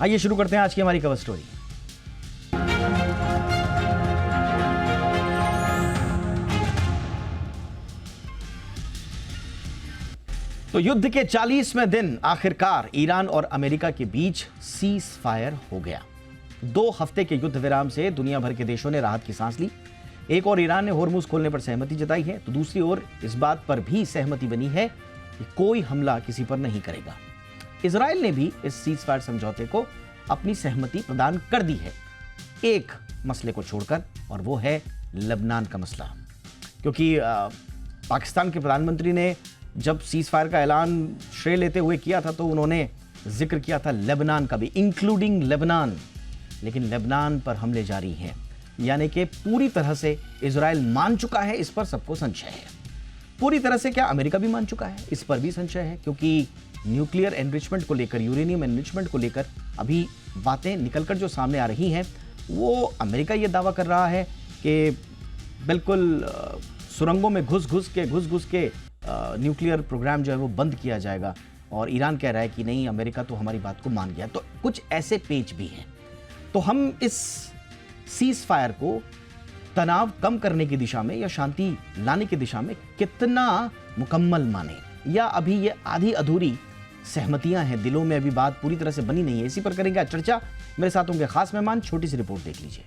आइए शुरू करते हैं आज की हमारी कवर स्टोरी। तो युद्ध के 40वें दिन आखिरकार ईरान और अमेरिका के बीच सीज फायर हो गया। 2 हफ्ते के युद्ध विराम से दुनिया भर के देशों ने राहत की सांस ली। एक और ईरान ने होर्मुज खोलने पर सहमति जताई है, तो दूसरी ओर इस बात पर भी सहमति बनी है कि कोई हमला किसी पर नहीं करेगा। इजराइल ने भी इस सीज फायर समझौते को अपनी सहमति प्रदान कर दी है, एक मसले को छोड़कर, और वो है लेबनान का मसला। क्योंकि पाकिस्तान के प्रधानमंत्री ने जब सीज फायर का ऐलान श्रेय लेते हुए किया था तो उन्होंने जिक्र किया था लेबनान का भी, इंक्लूडिंग लेबनान। लेकिन लेबनान पर हमले जारी हैं, यानी कि पूरी तरह से इजराइल मान चुका है, इस पर सबको संशय है। पूरी तरह से क्या अमेरिका भी मान चुका है, इस पर भी संशय है। क्योंकि न्यूक्लियर एनरिचमेंट को लेकर, यूरेनियम एनरिचमेंट को लेकर अभी बातें निकलकर जो सामने आ रही हैं, वो अमेरिका ये दावा कर रहा है कि बिल्कुल सुरंगों में घुस घुस के न्यूक्लियर प्रोग्राम जो है वो बंद किया जाएगा, और ईरान कह रहा है कि नहीं, अमेरिका तो हमारी बात को मान गया। तो कुछ ऐसे पेच भी हैं। तो हम इस सीज फायर को तनाव कम करने की दिशा में या शांति लाने की दिशा में कितना मुकम्मल माने, या अभी ये आधी अधूरी सहमतियां हैं, दिलों में अभी बात पूरी तरह से बनी नहीं है, इसी पर करेंगे आज चर्चा। मेरे साथ होंगे खास मेहमान। छोटी सी रिपोर्ट देख लीजिए।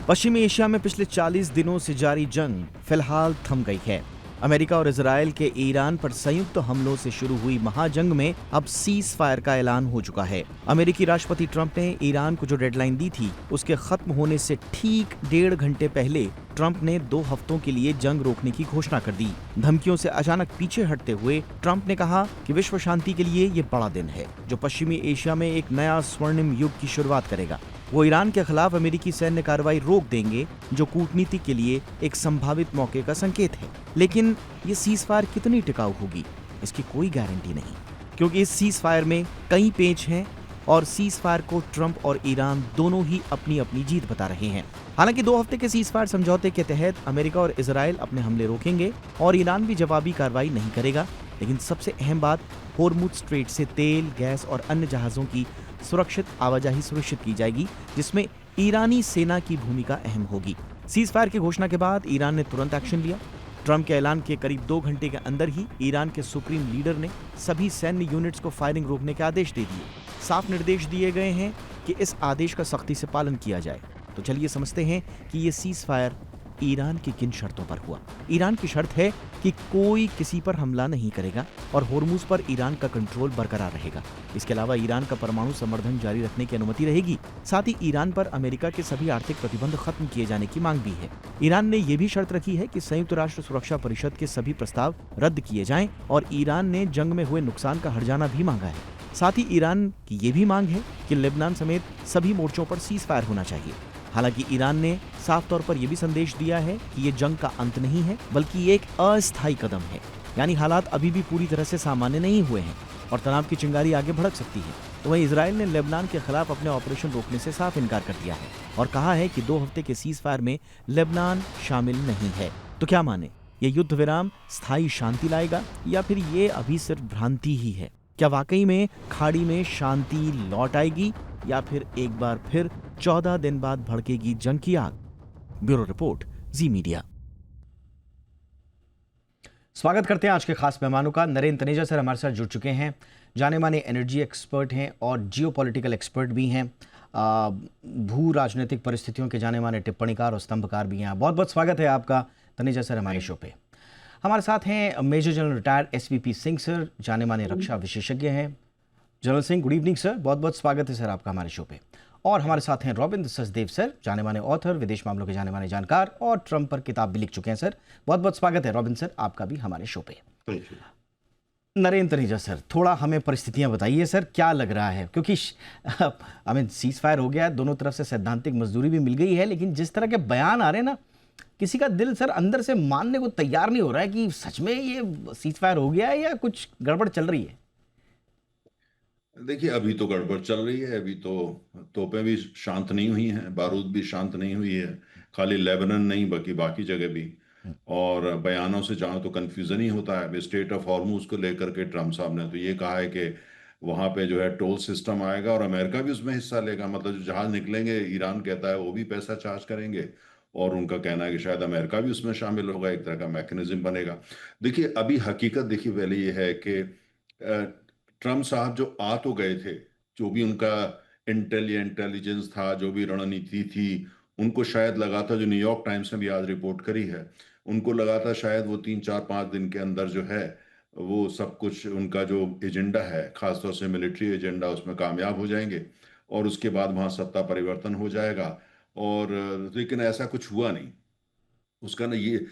पश्चिमी एशिया में पिछले 40 दिनों से जारी जंग फिलहाल थम गई है। अमेरिका और इजराइल के ईरान पर संयुक्त हमलों से शुरू हुई महाजंग में अब सीज फायर का ऐलान हो चुका है। अमेरिकी राष्ट्रपति ट्रंप ने ईरान को जो डेडलाइन दी थी, उसके खत्म होने से ठीक 1.5 घंटे पहले ट्रंप ने 2 हफ्तों के लिए जंग रोकने की घोषणा कर दी। धमकियों से अचानक पीछे हटते हुए ट्रंप ने कहा कि विश्व शांति के लिए ये बड़ा दिन है, जो पश्चिमी एशिया में एक नया स्वर्णिम युग की शुरुआत करेगा। वो ईरान के खिलाफ अमेरिकी सैन्य कार्रवाई रोक देंगे, जो कूटनीति के लिए एक संभावित मौके का संकेत है। लेकिन ये सीज फायर कितनी टिकाऊ होगी, इसकी कोई गारंटी नहीं, क्योंकि इस सीज फायर में कई पेच हैं और सीज फायर को ट्रंप और ईरान दोनों ही अपनी अपनी जीत बता रहे हैं। हालांकि 2 हफ्ते के सीज फायर समझौते के तहत अमेरिका और इजराइल अपने हमले रोकेंगे और ईरान भी जवाबी कार्रवाई नहीं करेगा। लेकिन सबसे अहम बात, होर्मुज स्ट्रेट से तेल, गैस और अन्य जहाजों की सुरक्षित आवाजाही सुनिश्चित की जाएगी, जिसमें ईरानी सेना की भूमिका अहम होगी। सीज फायर की घोषणा के बाद ईरान ने तुरंत एक्शन लिया। ट्रंप के ऐलान के करीब 2 घंटे के अंदर ही ईरान के सुप्रीम लीडर ने सभी सैन्य यूनिट्स को फायरिंग रोकने के आदेश दे दिए। साफ निर्देश दिए गए हैं कि इस आदेश का सख्ती से पालन किया जाए। तो चलिए समझते हैं कि ये सीज फायर ईरान की किन शर्तों पर हुआ। ईरान की शर्त है कि कोई किसी पर हमला नहीं करेगा और होर्मुज पर ईरान का कंट्रोल बरकरार रहेगा। इसके अलावा ईरान का परमाणु संवर्धन जारी रखने की अनुमति रहेगी। साथ ही ईरान पर अमेरिका के सभी आर्थिक प्रतिबंध खत्म किए जाने की मांग भी है। ईरान ने यह भी शर्त रखी है कि संयुक्त राष्ट्र सुरक्षा परिषद के सभी प्रस्ताव रद्द किए जाएं, और ईरान ने जंग में हुए नुकसान का हर्जाना भी मांगा है। साथ ही ईरान की ये भी मांग है कि लेबनान समेत सभी मोर्चों पर सीज फायर होना चाहिए। हालांकि ईरान ने साफ तौर पर यह भी संदेश दिया है कि ये जंग का अंत नहीं है, बल्कि एक अस्थायी कदम है। यानी हालात अभी भी पूरी तरह से सामान्य नहीं हुए हैं और तनाव की चिंगारी आगे भड़क सकती है। तो वहीं इजराइल ने लेबनान के खिलाफ अपने ऑपरेशन रोकने से साफ इनकार कर दिया है और कहा है कि 2 हफ्ते के सीज फायर में लेबनान शामिल नहीं है। तो क्या माने, ये युद्ध विराम स्थायी शांति लाएगा या फिर ये अभी सिर्फ भ्रांति ही है? क्या वाकई में खाड़ी में शांति लौट आएगी या फिर एक बार फिर 14 दिन बाद भड़केगी जंग की आग? ब्यूरो रिपोर्ट, जी मीडिया। स्वागत करते हैं आज के खास मेहमानों का। नरेंद्र तनेजा सर हमारे साथ जुड़ चुके हैं, जाने माने एनर्जी एक्सपर्ट हैं और जियोपॉलिटिकल एक्सपर्ट भी हैं, भू राजनीतिक परिस्थितियों के जाने माने टिप्पणीकार और स्तंभकार भी हैं। बहुत बहुत स्वागत है आपका तनेजा सर हमारे शो पे। हमारे साथ हैं major general retired SVP Singh sir, जाने माने रक्षा विशेषज्ञ हैं। General Singh, good evening sir, बहुत बहुत स्वागत है सर आपका हमारे शो पे। और हमारे साथ हैं रॉबिन सचदेव सर, जाने माने ऑथर, विदेश मामलों के जाने माने जानकार और ट्रंप पर किताब भी लिख चुके हैं सर। बहुत बहुत स्वागत है रॉबिन सर आपका भी हमारे शो पे। नरेंद्र तनेजा सर, थोड़ा हमें परिस्थितियां बताइए सर, क्या लग रहा है? क्योंकि सीज फायर हो गया है, दोनों तरफ से सैद्धांतिक मजदूरी भी मिल गई है, लेकिन जिस तरह के बयान आ रहे हैं ना, किसी का दिल सर अंदर से मानने को तैयार नहीं हो रहा है कि सच में ये सीज फायर हो गया है या कुछ गड़बड़ चल रही है। देखिए, अभी तो गड़बड़ चल रही है। अभी तो तोपें भी शांत नहीं हुई हैं, बारूद भी शांत नहीं हुई है। खाली लेबनान नहीं, बाकी बाकी जगह भी और बयानों से जहाँ तो कन्फ्यूजन ही होता है। स्टेट ऑफ हॉर्मूज को लेकर के ट्रम्प साहब ने तो ये कहा है कि वहाँ पे जो है टोल सिस्टम आएगा और अमेरिका भी उसमें हिस्सा लेगा, मतलब जो जहाज निकलेंगे ईरान कहता है वो भी पैसा चार्ज करेंगे, और उनका कहना है कि शायद अमेरिका भी उसमें शामिल होगा, एक तरह का मैकेनिज्म बनेगा। देखिए अभी हकीकत देखिए पहले ये है कि ट्रम्प साहब जो आ तो गए थे, जो भी उनका इंटेलिजेंस था, जो भी रणनीति थी, उनको शायद लगा था, जो न्यूयॉर्क टाइम्स ने भी आज रिपोर्ट करी है, उनको लगा था शायद वो 3 4 5 दिन के अंदर जो है वो सब कुछ उनका जो एजेंडा है, खासतौर से मिलिट्री एजेंडा, उसमें कामयाब हो जाएंगे और उसके बाद वहाँ सत्ता परिवर्तन हो जाएगा। और लेकिन ऐसा कुछ हुआ नहीं। उसका ना ये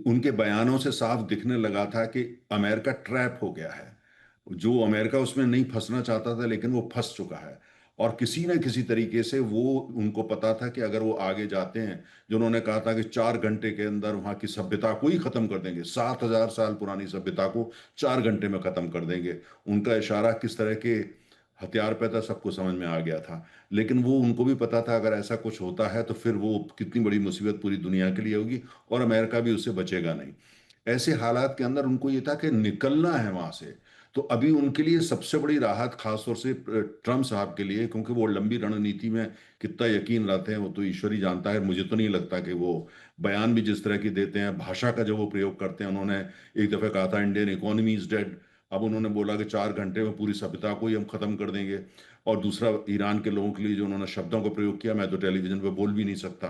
उनके बयानों से साफ दिखने लगा था कि अमेरिका ट्रैप हो गया है। जो अमेरिका उसमें नहीं फंसना चाहता था लेकिन वो फंस चुका है, और किसी न किसी तरीके से वो, उनको पता था कि अगर वो आगे जाते हैं, जो उन्होंने कहा था कि 4 घंटे के अंदर वहां की सभ्यता को ही खत्म कर देंगे, 7,000 साल पुरानी सभ्यता को 4 घंटे में खत्म कर देंगे। उनका इशारा किस तरह के हथियार पे था सबको समझ में आ गया था। लेकिन वो, उनको भी पता था अगर ऐसा कुछ होता है तो फिर वो कितनी बड़ी मुसीबत पूरी दुनिया के लिए होगी और अमेरिका भी उससे बचेगा नहीं। ऐसे हालात के अंदर उनको ये था कि निकलना है वहां से। तो अभी उनके लिए सबसे बड़ी राहत, खासतौर से ट्रम्प साहब के लिए, क्योंकि वो लंबी रणनीति में कितना यकीन रखते हैं वो तो ईश्वर ही जानता है। मुझे तो नहीं लगता कि वो बयान भी जिस तरह की देते हैं, भाषा का जो वो प्रयोग करते हैं, उन्होंने एक दफे कहा था इंडियन इकोनॉमी इज डेड, अब उन्होंने बोला कि 4 घंटे में पूरी सभ्यता को ही हम खत्म कर देंगे। और दूसरा, ईरान के लोगों के लिए जो उन्होंने शब्दों का प्रयोग किया, मैं तो टेलीविजन पे बोल भी नहीं सकता।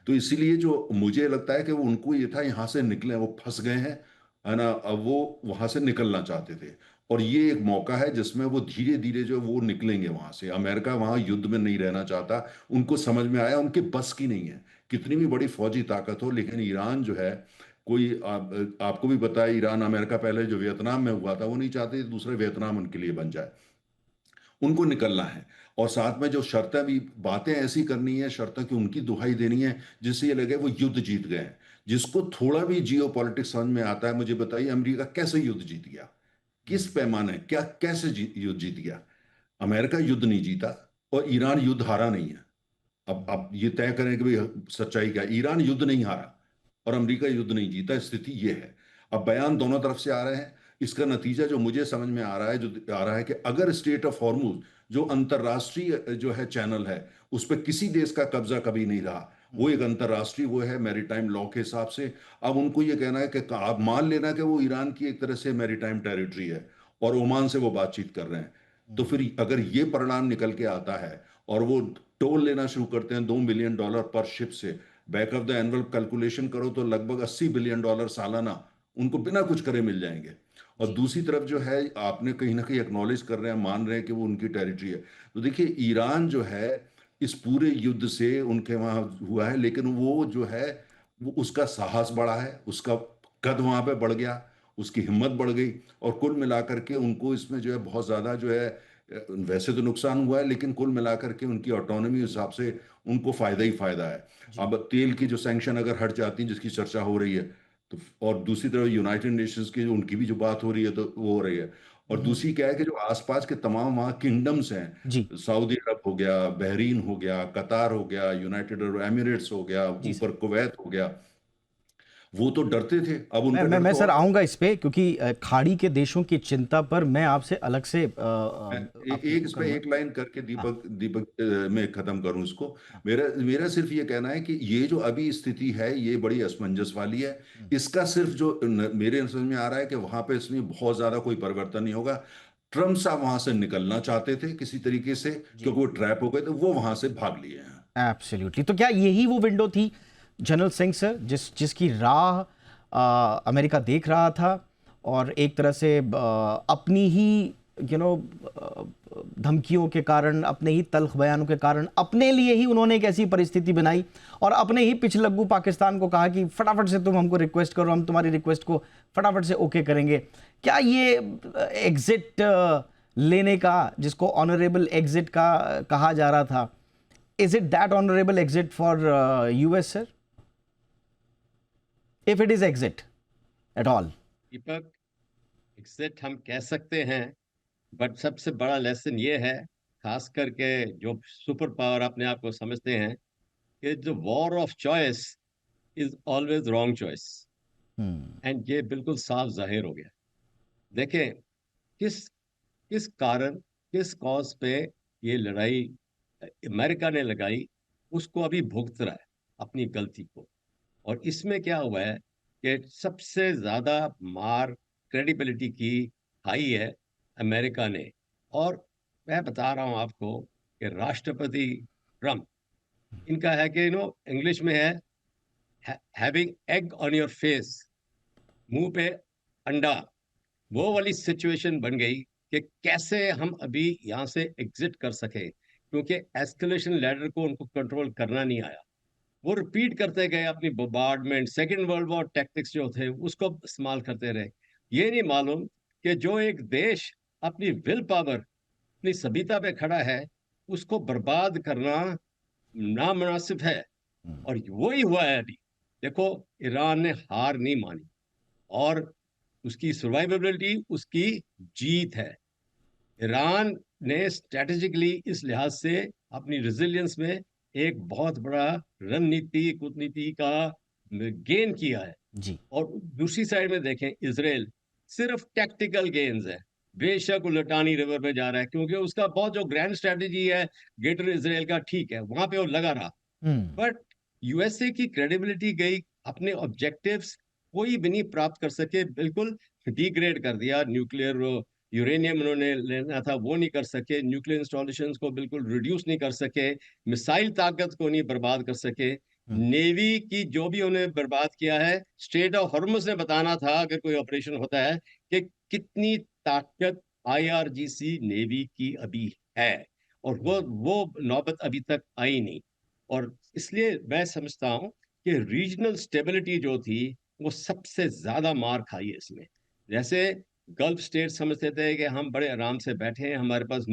तो इसीलिए जो मुझे लगता है कि वो, उनको ये था यहाँ से निकले, वो फंस गए हैं, है ना, अब वो वहां से निकलना चाहते थे। और ये एक मौका है जिसमें वो धीरे धीरे जो वो निकलेंगे वहां से। अमेरिका वहां युद्ध में नहीं रहना चाहता, उनको समझ में आया उनके बस की नहीं है, कितनी भी बड़ी फौजी ताकत हो, लेकिन ईरान जो है, कोई आपको भी पता है, ईरान अमेरिका पहले जो वियतनाम में हुआ था वो नहीं चाहते दूसरा वियतनाम उनके लिए बन जाए। उनको निकलना है, और साथ में जो शर्तें भी, बातें ऐसी करनी है, शर्तें की उनकी दुहाई देनी है जिससे ये लगे वो युद्ध जीत गए हैं। जिसको थोड़ा भी जियो पॉलिटिक्स समझ में आता है, मुझे बताइए अमेरिका कैसे युद्ध जीत गया, किस पैमाने, क्या, कैसे युद्ध जीत गया। अमेरिका युद्ध नहीं जीता और ईरान युद्ध हारा नहीं है। अब ये तय करें कि भाई सच्चाई क्या है। ईरान युद्ध नहीं हारा और अमेरिका युद्ध नहीं जीता, स्थिति ये है। अब बयान दोनों तरफ से आ रहे हैं। इसका नतीजा जो मुझे समझ में आ रहा है, जो आ रहा है कि अगर स्टेट ऑफ हॉर्मूज, जो अंतर्राष्ट्रीय जो है चैनल है, उस पर किसी देश का कब्जा कभी नहीं रहा, वो एक अंतर्राष्ट्रीय वो है मैरीटाइम लॉ के हिसाब से। अब उनको ये कहना है कि आप मान लेना कि वो ईरान की एक तरह से मैरीटाइम टेरिटरी है और ओमान से वो बातचीत कर रहे हैं। तो फिर अगर ये परिणाम निकल के आता है और वो टोल लेना शुरू करते हैं $2 मिलियन पर शिप से, back of the annual calculation करो तो लगभग $80 बिलियन सालाना उनको बिना कुछ करे मिल जाएंगे। और जी। दूसरी तरफ जो है, आपने कहीं ना कहीं एक्नॉलेज कर रहे हैं, मान रहे हैं कि वो उनकी टेरिटरी है। तो देखिए ईरान जो है, इस पूरे युद्ध से उनके वहां हुआ है, लेकिन वो जो है, वो उसका साहस बढ़ा है, उसका कद वहां पे बढ़ गया, उसकी हिम्मत बढ़ गई। और कुल मिलाकर के उनको इसमें जो है बहुत ज्यादा जो है, वैसे तो नुकसान हुआ है, लेकिन कुल मिलाकर के उनकी ऑटोनॉमी हिसाब से उनको फायदा ही फायदा है। जी। अब तेल की जो सैंक्शन अगर हट जाती है, जिसकी चर्चा हो रही है, तो, और दूसरी तरफ यूनाइटेड नेशंस की उनकी भी जो बात हो रही है तो वो हो रही है। और हम्म। दूसरी क्या है कि जो आसपास के तमाम वहाँ किंगडम्स जी। हैं, सऊदी अरब हो गया, बहरीन हो गया, कतार हो गया, यूनाइटेड अरब एमिरेट्स हो गया, जी सर। ऊपर कुवैत हो गया, वो तो डरते थे, अब मैं उनका मैं डर मैं तो सर और। आऊंगा इस पे, क्योंकि खाड़ी के देशों की चिंता पर मैं आपसे अलग से आपको एक वो इस पे करूंगा। एक लाइन करके हाँ। दीपक दीपक में खत्म करूं इसको। हाँ। मेरा मेरा सिर्फ ये कहना है कि ये जो अभी स्थिति है ये बड़ी असमंजस वाली है। इसका सिर्फ जो मेरे समझ में आ रहा है कि वहां पे इसमें बहुत ज्यादा कोई परिवर्तन नहीं होगा। ट्रम्प साहब वहां से निकलना चाहते थे किसी तरीके से, जी। क्योंकि वो ट्रैप हो गए थे, वो वहां से भाग लिए हैं। एब्सोल्युटली। तो क्या यही वो विंडो थी जनरल सिंह सर, जिसकी राह अमेरिका देख रहा था, और एक तरह से अपनी ही यू नो धमकियों के कारण, अपने ही तल्ख बयानों के कारण, अपने लिए ही उन्होंने एक ऐसी परिस्थिति बनाई और अपने ही पिछलग्गू पाकिस्तान को कहा कि फटाफट से तुम हमको रिक्वेस्ट करो, हम तुम्हारी रिक्वेस्ट को फटाफट से ओके करेंगे। क्या ये एग्जिट लेने का, जिसको ऑनरेबल एग्जिट का कहा जा रहा था, is it that honorable exit for US, sir? If it is exit at all? Deepak, exit हम कह सकते हैं, बट सबसे बड़ा लेसन ये है, खास करके जो सुपर पावर अपने आप को समझते हैं, कि जो war of choice is always wrong choice. And ये बिल्कुल साफ जाहिर हो गया। देखें, किस किस कारण, किस कॉज पे ये लड़ाई अमेरिका ने लगाई, उसको अभी भुगत रहा है अपनी गलती को। और इसमें क्या हुआ है कि सबसे ज्यादा मार क्रेडिबिलिटी की खाई है अमेरिका ने। और मैं बता रहा हूं आपको कि राष्ट्रपति ट्रम्प, इनका है कि इंग्लिश में है having egg on your face, मुंह पे अंडा। वो वाली सिचुएशन बन गई कि कैसे हम अभी यहाँ से एग्जिट कर सके, क्योंकि एस्केलेशन लैडर को उनको कंट्रोल करना नहीं आया। वो रिपीट करते गए अपनी बोmbardment, सेकेंड वर्ल्ड वॉर टैक्टिक्स जो थे उसको इस्तेमाल करते रहे। ये नहीं मालूम कि जो एक देश अपनी विल पावर, अपनी सभ्यता पे खड़ा है, उसको बर्बाद करना नामुनासिब है। और वही हुआ है अभी। देखो, ईरान ने हार नहीं मानी, और उसकी सर्वाइवेबिलिटी उसकी जीत है। ईरान ने स्ट्रेटेजिकली इस लिहाज से अपनी रेजिलियंस में एक बहुत बड़ा रणनीति कूटनीति का गेन किया है। जी। और दूसरी साइड में देखें, इसराइल सिर्फ टैक्टिकल गेन्स है। बेशक वो लटानी रिवर में जा रहा है, क्योंकि उसका बहुत जो ग्रैंड स्ट्रेटेजी है ग्रेटर इसराइल का, ठीक है, वहां पे वो लगा रहा। हम्म। बट यूएसए की क्रेडिबिलिटी गई, अपने ऑब्जेक्टिव्स कोई भी नहीं प्राप्त कर सके, बिल्कुल डिग्रेड कर दिया। न्यूक्लियर यूरेनियम उन्होंने लेना था वो नहीं कर सके, न्यूक्लियर इंस्टॉलेशन को बिल्कुल रिड्यूस नहीं कर सके, मिसाइल ताकत को नहीं बर्बाद कर सके, हम्म। नेवी की जो भी उन्हें बर्बाद किया है। स्ट्रेट ऑफ हॉर्मुज ने बताना था अगर कोई ऑपरेशन होता है कि कितनी ताकत आईआरजीसी नेवी की अभी है, और वो नौबत अभी तक आई नहीं। और इसलिए मैं समझता हूं कि रीजनल स्टेबिलिटी जो थी वो सबसे ज्यादा मार खाई है इसमें। जैसे गल्फ स्टेट समझते थे कि हम बड़े आराम से बैठे हैं, हमारे पास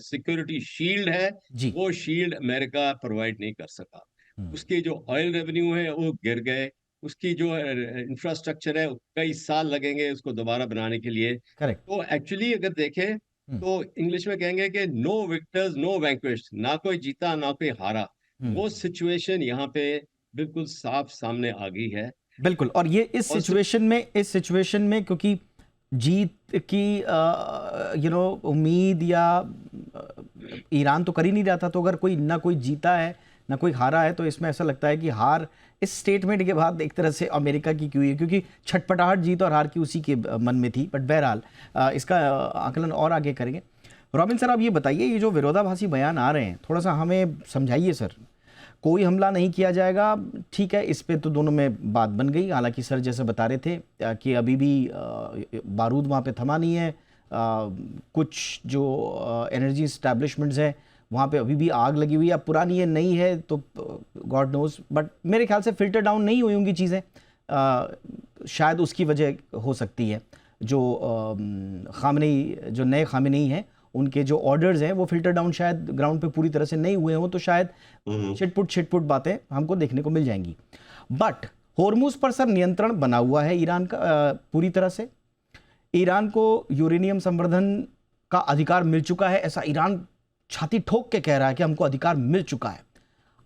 सिक्योरिटी शील्ड है, जी। वो शील्ड अमेरिका प्रोवाइड नहीं कर सका। हम्म। उसके जो ऑयल रेवेन्यू है वो गिर गए, उसकी जो इंफ्रास्ट्रक्चर है कई साल लगेंगे उसको दोबारा बनाने के लिए। करेक्ट। तो एक्चुअली अगर देखें तो इंग्लिश में कहेंगे कि नो विक्टर्स नो वैंक्विश्ड, ना कोई जीता ना कोई हारा। हम्म। वो सिचुएशन यहाँ पे बिल्कुल साफ सामने आ गई है। बिल्कुल। और ये और इस सिचुएशन में क्योंकि जीत की उम्मीद या ईरान तो कर ही नहीं रहा था, तो अगर कोई ना कोई जीता है ना कोई हारा है, तो इसमें ऐसा लगता है कि हार इस स्टेटमेंट के बाद एक तरह से अमेरिका की क्यों है, क्योंकि छटपटाहट जीत और हार की उसी के मन में थी। बट बहरहाल इसका आकलन और आगे करेंगे। रॉबिन सर, आप ये बताइए, ये जो विरोधाभासी बयान आ रहे हैं, थोड़ा सा हमें समझाइए सर। कोई हमला नहीं किया जाएगा, ठीक है, इस पे तो दोनों में बात बन गई। हालांकि सर जैसे बता रहे थे कि अभी भी बारूद वहाँ पे थमा नहीं है। कुछ जो एनर्जी इस्टेब्लिशमेंट्स हैं वहाँ पे अभी भी आग लगी हुई है। अब पुरानी है नहीं है तो गॉड नोज, बट मेरे ख्याल से फिल्टर डाउन नहीं हुई होंगी चीज़ें। शायद उसकी वजह हो सकती है जो खामनेई, जो नए खामनेई हैं, उनके जो ऑर्डर्स हैं वो फिल्टर डाउन शायद ग्राउंड पे पूरी तरह से नहीं हुए हों, तो शायद छिटपुट बातें हमको देखने को मिल जाएंगी। बट होर्मुज पर सर नियंत्रण बना हुआ है ईरान का पूरी तरह से। ईरान को यूरेनियम संवर्धन का अधिकार मिल चुका है, ऐसा ईरान छाती ठोक के कह रहा है कि हमको अधिकार मिल चुका है।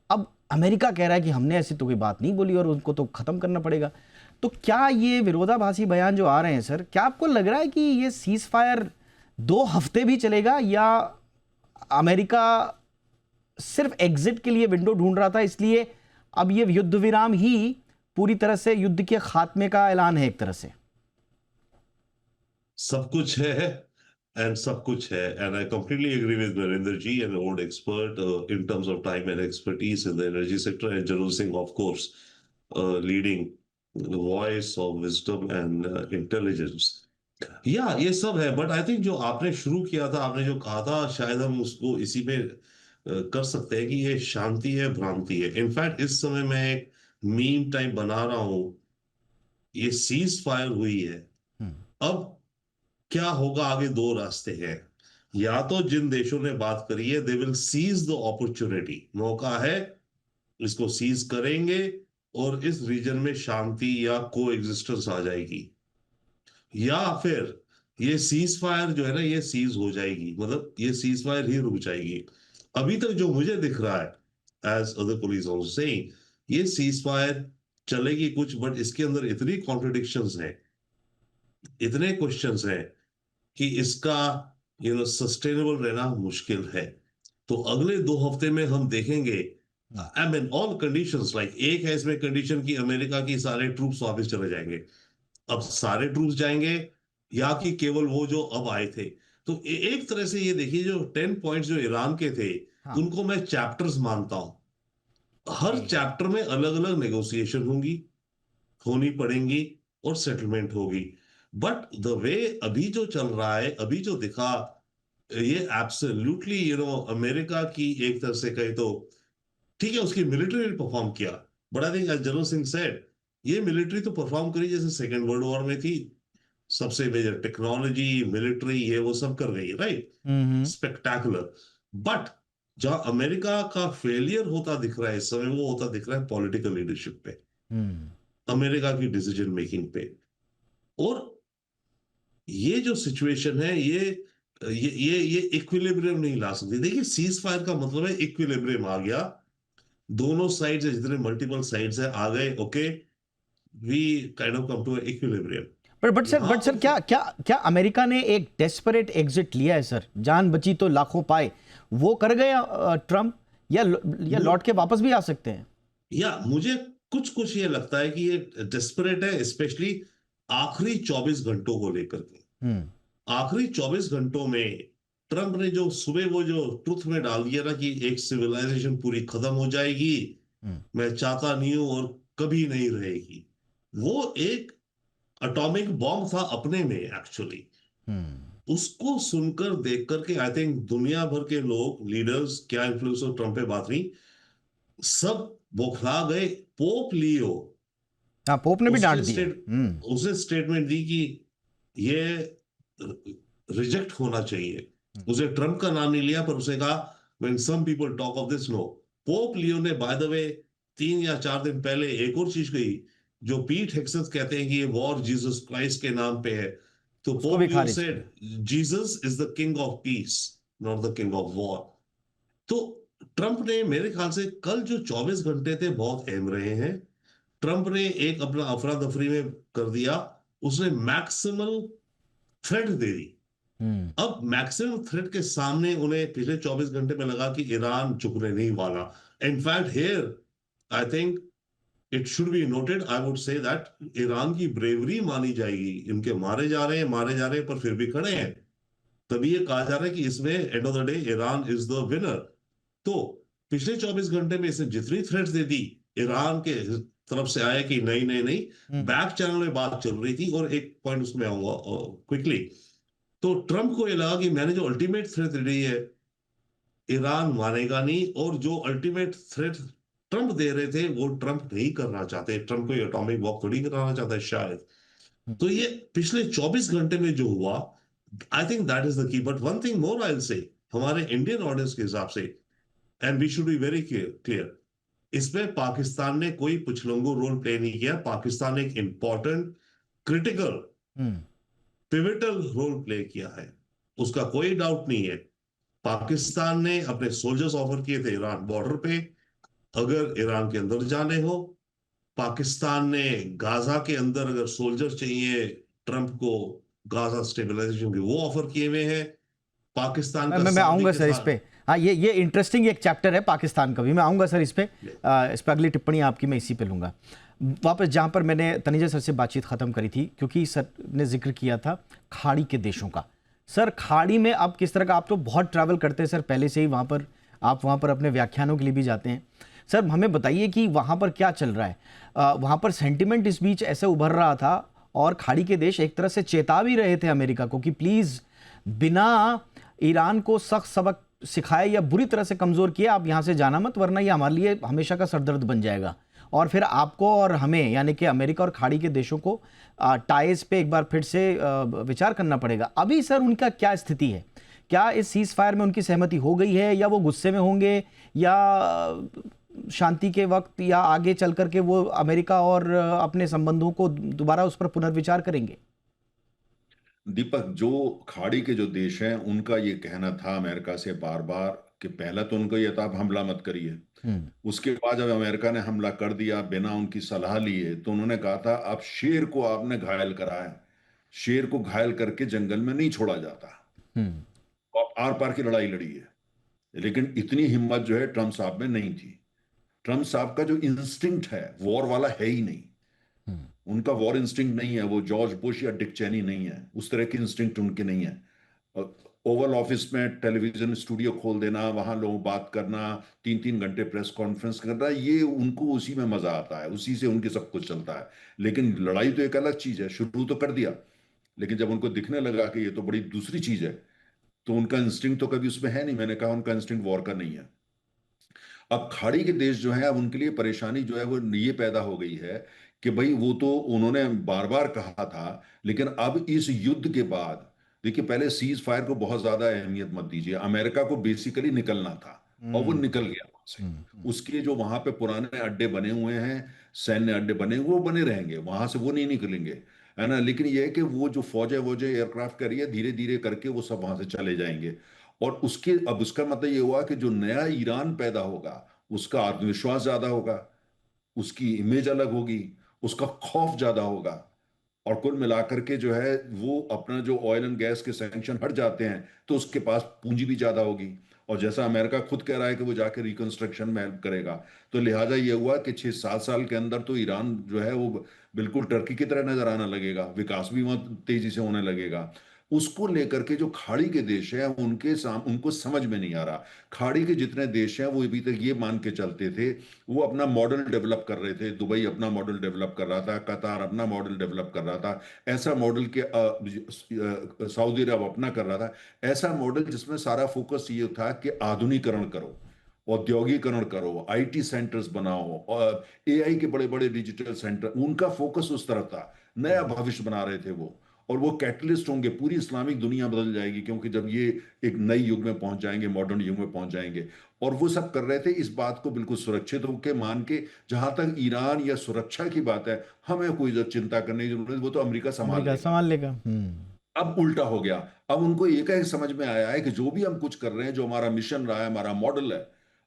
अब अमेरिका कह रहा है कि हमने ऐसी तो कोई बात नहीं बोली और उनको तो खत्म करना पड़ेगा। तो क्या ये विरोधाभासी बयान जो आ रहे हैं सर, क्या आपको लग रहा है कि ये सीज फायर 2 हफ्ते भी चलेगा, या अमेरिका सिर्फ एग्जिट के लिए विंडो ढूंढ रहा था, इसलिए अब ये युद्ध विराम ही पूरी तरह से युद्ध के खात्मे का ऐलान है एक तरह से? सब कुछ है एंड सब कुछ है, and I completely agree with Narendra ji, an old expert in terms of time and expertise in the energy sector, and जरूर Singh of course leading voice of wisdom and intelligence. या ये सब है, बट आई थिंक जो आपने शुरू किया था, आपने जो कहा था, शायद हम उसको इसी में कर सकते हैं कि ये शांति है, भ्रांति है। इनफैक्ट इस समय मैं एक मीम टाइप बना रहा हूं, ये सीज फायर हुई है, अब क्या होगा आगे? 2 रास्ते हैं। या तो जिन देशों ने बात करी है, they will cease the opportunity, मौका है, इसको सीज करेंगे और इस रीजन में शांति या को एग्जिस्टेंस आ जाएगी। या फिर ये सीज फायर जो है ना, ये सीज हो जाएगी, मतलब ये सीज फायर ही रुक जाएगी। अभी तक जो मुझे दिख रहा है, as other colleagues also saying, ये सीज फायर चलेगी कुछ, बट इसके अंदर इतनी कॉन्ट्रडिक्शंस हैं, इतने क्वेश्चंस हैं कि इसका सस्टेनेबल रहना मुश्किल है। तो अगले 2 हफ्ते में हम देखेंगे, I mean all conditions, like एक है इसमें कंडीशन कि अमेरिका की सारे ट्रूप्स वापस चले जाएंगे। अब सारे ट्रूप्स जाएंगे या कि केवल वो जो अब आए थे। तो एक तरह से ये देखिए, जो 10 पॉइंट्स जो ईरान के थे, हाँ। उनको मैं चैप्टर्स मानता हूं। हर चैप्टर में अलग अलग नेगोशिएशन होनी पड़ेंगी और सेटलमेंट होगी। बट द वे अभी जो चल रहा है, अभी जो दिखा, ये एब्सोल्युटली अमेरिका की एक तरह से कहे तो ठीक है, उसकी मिलिट्री ने परफॉर्म किया, but I think as general Singh said, ये मिलिट्री तो परफॉर्म करी जैसे सेकेंड वर्ल्ड वॉर में थी। सबसे मेजर टेक्नोलॉजी, मिलिट्री, ये वो सब कर गई, राइट, स्पेक्टैकुलर। बट जहां अमेरिका का फेलियर होता दिख रहा है इस समय, वो होता दिख रहा है पॉलिटिकल लीडरशिप पे, अमेरिका की डिसीजन मेकिंग पे। और ये जो सिचुएशन है, ये इक्विलिब्रियम नहीं ला सकती। देखिए, सीज फायर का मतलब है इक्विलिब्रियम आ गया, दोनों साइड से जितने मल्टीपल साइड्स है आ गए, okay, we kind of come to equilibrium. But sir क्या क्या क्या अमेरिका ने एक डेस्परेट एग्जिट लिया है सर? जान बची तो लाखों पाए, वो कर गया ट्रम्प, या लौट के वापस भी आ सकते हैं? या मुझे कुछ ये लगता है कि ये डेस्परेट है, स्पेशली आखिरी 24 घंटों को लेकर के। आखिरी 24 घंटों में ट्रम्प ने जो सुबह वो जो ट्रुथ में डाल दिया ना कि एक सिविलाइजेशन पूरी खत्म हो जाएगी, मैं चाहता नहीं हूं और कभी नहीं रहेगी, वो एक एटॉमिक बॉम्ब था अपने में एक्चुअली। उसको सुनकर देख करके आई थिंक दुनिया भर के लोग, लीडर्स, क्या इन्फ्लुएंसर ट्रम्प पे बात नहीं, सब बौखला गए। पोप लियो, हाँ, पोप ने भी डांट दिया। उसने स्टेटमेंट दी कि ये रिजेक्ट होना चाहिए। उसने ट्रम्प का नाम नहीं लिया, पर उसने कहा when some people talk of this, no. Pope Leo ने बाय द वे 3 या 4 दिन पहले एक और चीज कही, जो पीट हेक्सेस कहते हैं कि ये वॉर जीसस क्राइस्ट के नाम पे है। तो Pope Leo said Jesus is the king of peace, not the king of war. तो ट्रम्प ने, मेरे ख्याल से कल जो 24 घंटे थे बहुत अहम रहे हैं। ट्रम्प ने एक अपना अफरा दफरी में कर दिया, उसने मैक्सिमल थ्रेट दे दी। अब मैक्सिमम थ्रेट के सामने उन्हें पिछले 24 घंटे में लगा कि ईरान झुकने नहीं वाला। In fact here I think it should be noted, I would say that Iran की ब्रेवरी मानी जाएगी। इनके मारे जा रहे हैं पर फिर भी खड़े हैं। तभी ये कहा जा रहा है कि इसमें end of the day Iran is the winner. तो पिछले 24 घंटे में इसने जितनी थ्रेट्स दे दी, ईरान के तरफ से आया कि नहीं नहीं नहीं, बैक चैनल में बात चल रही थी। और एक पॉइंट उसमें आऊंगा क्विकली। तो ट्रम्प को ये लगा कि मैंने जो अल्टीमेट थ्रेट दी है, ईरान मानेगा नहीं, और जो अल्टीमेट थ्रेट ट्रम्प दे रहे थे वो ट्रम्प नहीं करना चाहते। ट्रम्प को एटॉमिक बॉम्ब थोड़ी कराना चाहता है शायद। तो ये पिछले 24 घंटे में जो हुआ, I think that is the key. But one thing more I will say, हमारे इंडियन ऑडियंस के हिसाब से, and we should be very clear, इसमें पाकिस्तान ने कोई पुछलंगू रोल प्ले नहीं किया। पाकिस्तान ने एक important, critical, pivotal role play किया है, उसका कोई डाउट नहीं है। पाकिस्तान ने अपने सोल्जर्स ऑफर किए थे ईरान बॉर्डर पे, अगर ईरान के अंदर जाने हो। पाकिस्तान ने गाजा के अंदर अगर सोल्जर चाहिए ट्रम्प को गाजा स्टेबलाइजेशन के, वो ऑफर किए हुए हैं। पाकिस्तान का मैं आऊंगा सर इस पे। हाँ, ये इंटरेस्टिंग एक चैप्टर है पाकिस्तान का भी, मैं आऊंगा सर इस पे। अगली टिप्पणी आपकी मैं इसी पे लूंगा। वापस जहां पर मैंने तनीजा सर से बातचीत खत्म करी थी, क्योंकि सर ने जिक्र किया था खाड़ी के देशों का। सर, खाड़ी में अब किस तरह का, आप तो बहुत ट्रैवल करते हैं सर पहले से ही वहाँ पर, आप वहाँ पर अपने व्याख्यानों के लिए भी जाते हैं। सर, हमें बताइए कि वहाँ पर क्या चल रहा है। वहाँ पर सेंटिमेंट इस बीच ऐसे उभर रहा था, और खाड़ी के देश एक तरह से चेता भी रहे थे अमेरिका को कि प्लीज़ बिना ईरान को सख्त सबक सिखाए या बुरी तरह से कमज़ोर किए आप यहाँ से जाना मत, वरना ये हमारे लिए हमेशा का सरदर्द बन जाएगा। और फिर आपको और हमें, यानी कि अमेरिका और खाड़ी के देशों को टाइज पे एक बार फिर से विचार करना पड़ेगा। अभी सर उनका क्या स्थिति है? क्या इस सीज फायर में उनकी सहमति हो गई है, या वो गुस्से में होंगे, या शांति के वक्त, या आगे चल करके वो अमेरिका और अपने संबंधों को दोबारा उस पर पुनर्विचार करेंगे? दीपक, जो खाड़ी के जो देश हैं उनका ये कहना था अमेरिका से बार बार कि पहला तो उनको ये था आप हमला मत करिए। उसके बाद जब अमेरिका ने हमला कर दिया बिना उनकी सलाह लिए, तो उन्होंने कहा था आप शेर को आपने घायल करा है, शेर को घायल करके जंगल में नहीं छोड़ा जाता। तो आप आर पार की लड़ाई लड़ी है। लेकिन इतनी हिम्मत जो है ट्रम्प साहब में नहीं थी। ट्रम्प साहब का जो इंस्टिंक्ट है वॉर वाला है ही नहीं। उनका वॉर इंस्टिंक्ट नहीं है, वो जॉर्ज बुश या डिक चेनी नहीं है, उस तरह की इंस्टिंक्ट उनके नहीं है। ओवल ऑफिस में टेलीविजन स्टूडियो खोल देना, वहां लोग बात करना, 3-3 घंटे प्रेस कॉन्फ्रेंस करना, ये उनको उसी में मजा आता है, उसी से उनके सब कुछ चलता है। लेकिन लड़ाई तो एक अलग चीज है, शुरू तो कर दिया, लेकिन जब उनको दिखने लगा कि ये तो बड़ी दूसरी चीज है, तो उनका इंस्टिंक्ट तो कभी उसमें है नहीं। मैंने कहा उनका इंस्टिंक्ट वॉर का नहीं है। अब खाड़ी के देश जो है, अब उनके लिए परेशानी जो है वो ये पैदा हो गई है कि भाई वो तो उन्होंने बार बार कहा था, लेकिन अब इस युद्ध के बाद देखिए, पहले सीज फायर को बहुत ज्यादा अहमियत मत दीजिए। अमेरिका को बेसिकली निकलना था और वो निकल गया वहां से। उसके जो वहां पे पुराने अड्डे बने हुए हैं, सैन्य अड्डे बने हुए, वो बने रहेंगे, वहां से वो नहीं निकलेंगे, है ना। लेकिन ये है कि वो जो फौज है एयरक्राफ्ट करी है, धीरे धीरे करके वो सब वहां से चले जाएंगे। और उसके अब उसका मतलब ये हुआ कि जो नया ईरान पैदा होगा उसका आत्मविश्वास ज्यादा होगा, उसकी इमेज अलग होगी, उसका खौफ ज्यादा होगा। और कुल मिलाकर के जो है वो अपना जो ऑयल एंड गैस के सैंक्शन हट जाते हैं तो उसके पास पूंजी भी ज्यादा होगी। और जैसा अमेरिका खुद कह रहा है कि वो जाके रिकंस्ट्रक्शन में हेल्प करेगा, तो लिहाजा ये हुआ कि 6-7 साल के अंदर तो ईरान जो है वो बिल्कुल टर्की की तरह नजर आने लगेगा, विकास भी वहां तेजी से होने लगेगा। उसको लेकर के जो खाड़ी के देश हैं उनको समझ में नहीं आ रहा। खाड़ी के जितने देश हैं वो अभी तक ये मान के चलते थे, वो अपना मॉडल डेवलप कर रहे थे, दुबई अपना मॉडल डेवलप कर रहा था, कतार अपना मॉडल डेवलप कर रहा था, ऐसा मॉडल के सऊदी अरब अपना कर रहा था, ऐसा मॉडल जिसमें सारा फोकस ये था कि आधुनिकरण करो, औद्योगिकरण करो, आईटी सेंटर्स बनाओ, और एआई के बड़े बड़े डिजिटल सेंटर, उनका फोकस उस तरफ था। नया भविष्य बना रहे थे वो। और वो कैटलिस्ट होंगे, पूरी इस्लामिक दुनिया बदल जाएगी, क्योंकि जब ये एक नई युग में पहुंच जाएंगे, मॉडर्न युग में पहुंच जाएंगे। और वो सब कर रहे थे इस बात को बिल्कुल सुरक्षित होकर मान के, जहां तक ईरान या सुरक्षा की बात है, हमें कोई चिंता करने की जरूरत, वो तो अमेरिका संभाल लेगा। अब उल्टा हो गया। अब उनको एक समझ में आया है कि जो भी हम कुछ कर रहे हैं, जो हमारा मिशन रहा है, हमारा मॉडल है,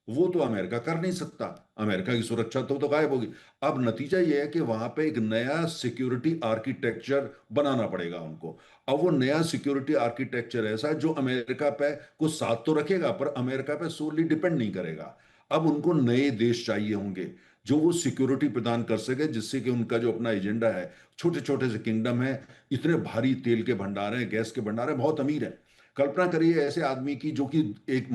वो तो अमेरिका कर नहीं सकता। अमेरिका की सुरक्षा तो गायब होगी। अब नतीजा यह है कि वहां पे एक नया सिक्योरिटी आर्किटेक्चर बनाना पड़ेगा उनको। अब वो नया सिक्योरिटी आर्किटेक्चर ऐसा जो अमेरिका पे को साथ तो रखेगा, पर अमेरिका पे सोली डिपेंड नहीं करेगा। अब उनको नए देश चाहिए होंगे जो वो सिक्योरिटी प्रदान कर सके, जिससे कि उनका जो अपना एजेंडा है, छोटे छोटे से किंगडम है, इतने भारी तेल के भंडार हैं, गैस के भंडार हैं, बहुत अमीर है। कल्पना करिए ऐसे आदमी की, जो कि एक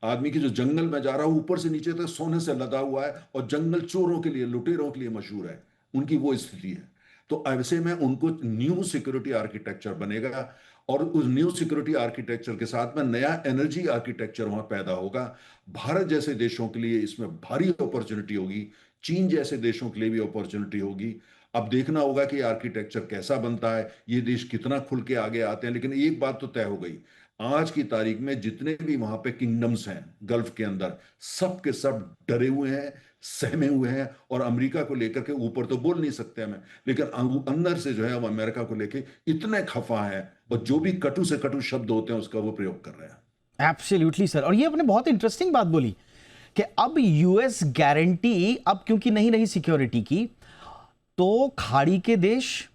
आदमी की जो जंगल में जा रहा है, ऊपर से नीचे तक सोने से लदा हुआ है, और जंगल चोरों के लिए, लुटेरों के लिए मशहूर है, उनकी वो स्थिति है। तो ऐसे में उनको न्यू सिक्योरिटी आर्किटेक्चर बनेगा, और उस न्यू सिक्योरिटी आर्किटेक्चर के साथ में नया एनर्जी आर्किटेक्चर वहां पैदा होगा। भारत जैसे देशों के लिए इसमें भारी अपॉर्चुनिटी होगी, चीन जैसे देशों के लिए भी अपॉर्चुनिटी होगी। अब देखना होगा कि आर्किटेक्चर कैसा बनता है, ये देश कितना खुल के आगे आते हैं। लेकिन एक बात तो तय हो गई, आज की तारीख में जितने भी वहां पे किंगडम्स हैं गल्फ के अंदर, सब के सब डरे हुए हैं, सहमे हुए हैं, और अमेरिका को लेकर के ऊपर तो बोल नहीं सकते हमें, लेकिन अंदर से जो है वो अमेरिका को लेकर इतने खफा हैं, और जो भी कटु से कटु शब्द होते हैं उसका वो प्रयोग कर रहे हैं। Absolutely sir. और ये आपने बहुत इंटरेस्टिंग बात बोली कि अब यूएस गारंटी, अब क्योंकि नहीं रही सिक्योरिटी की, तो खाड़ी के देश,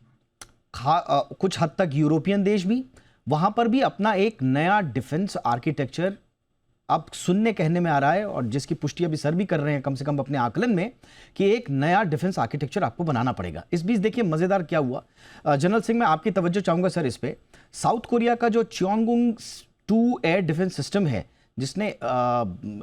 कुछ हद तक यूरोपियन देश भी, वहां पर भी अपना एक नया डिफेंस आर्किटेक्चर अब सुनने कहने में आ रहा है, और जिसकी पुष्टि अभी सर भी कर रहे हैं कम से कम अपने आकलन में, कि एक नया डिफेंस आर्किटेक्चर आपको बनाना पड़ेगा। इस बीच देखिए मजेदार क्या हुआ। जनरल सिंह, मैं आपकी तवज्जो चाहूंगा सर इस पे। साउथ कोरिया का जो च्योंगुंग 2 एयर डिफेंस सिस्टम है, जिसने